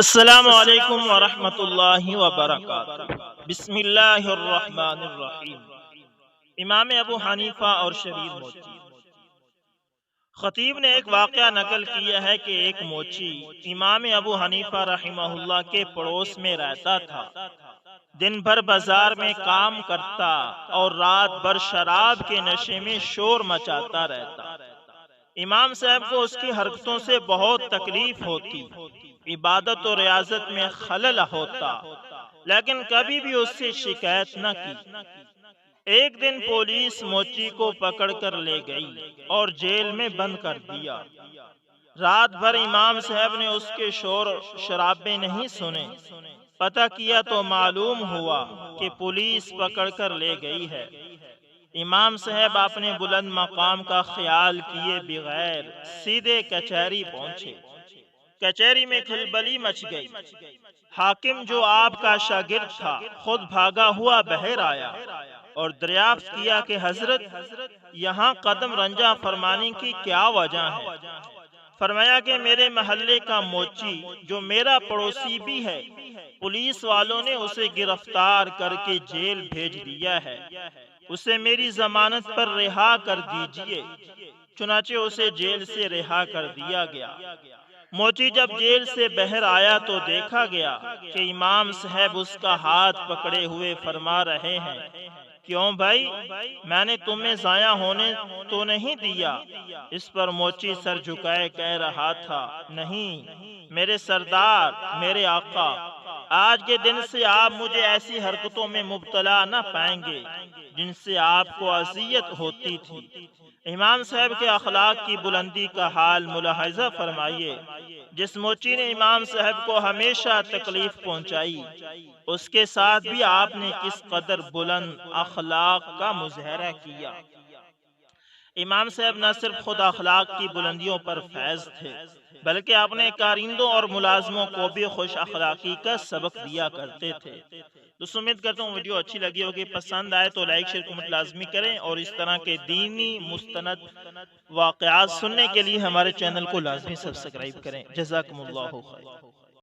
السلام علیکم ورحمۃ اللہ وبرکاتہ۔ بسم اللہ الرحمن الرحیم۔ امام ابو حنیفہ اور شبیر موچی۔ خطیب نے ایک واقعہ نقل کیا ہے کہ ایک موچی امام ابو حنیفہ رحمہ اللہ کے پڑوس میں رہتا تھا۔ دن بھر بازار میں کام کرتا اور رات بھر شراب کے نشے میں شور مچاتا رہتا۔ امام صاحب کو اس کی حرکتوں سے بہت تکلیف ہوتی، عبادت و ریاضت میں خلل ہوتا، لیکن کبھی بھی اس سے شکایت نہ کی۔ ایک دن پولیس موچی کو پکڑ کر لے گئی اور جیل میں بند کر دیا۔ رات بھر امام صاحب نے اس کے شور شرابے نہیں سنے۔ پتہ کیا تو معلوم ہوا کہ پولیس پکڑ کر لے گئی ہے۔ امام صاحب اپنے بلند مقام کا خیال کیے بغیر سیدھے کچہری پہنچے۔ کچہری میں کھلبلی مچ گئی۔ حاکم جو آپ کا شاگرد تھا خود بھاگا ہوا باہر آیا اور دریافت کیا کہ حضرت، یہاں قدم رنجہ فرمانے کی کیا وجہ ہے؟ فرمایا کہ میرے محلے کا موچی جو میرا پڑوسی بھی ہے، پولیس والوں نے اسے گرفتار کر کے جیل بھیج دیا ہے، اسے میری ضمانت پر رہا کر دیجئے۔ چنانچہ اسے جیل سے رہا کر دیا گیا۔ موچی جب جیل سے باہر آیا تو دیکھا گیا کہ امام صاحب اس کا ہاتھ پکڑے ہوئے فرما رہے ہیں، کیوں بھائی، میں نے تمہیں ضائع ہونے تو نہیں دیا؟ اس پر موچی سر جھکائے کہہ رہا تھا، نہیں میرے سردار، میرے آقا، آج کے دن سے آپ مجھے ایسی حرکتوں میں مبتلا نہ پائیں گے جن سے آپ کو اذیت ہوتی تھی۔ امام صاحب کے اخلاق کی بلندی کا حال ملاحظہ فرمائیے۔ جس موچی نے امام صاحب کو ہمیشہ تکلیف پہنچائی، اس کے ساتھ بھی آپ نے کس قدر بلند اخلاق کا مظاہرہ کیا۔ امام صاحب نہ صرف خود اخلاق کی بلندیوں پر فیض تھے، بلکہ اپنے کارندوں اور ملازموں کو بھی خوش اخلاقی کا سبق دیا کرتے تھے۔ تو امید کرتا ہوں ویڈیو اچھی لگی ہوگی، پسند آئے تو لائک شیئر کمنٹ لازمی کریں، اور اس طرح کے دینی مستند واقعات سننے کے لیے ہمارے چینل کو لازمی سبسکرائب کریں۔ جزاکم اللہ خیر۔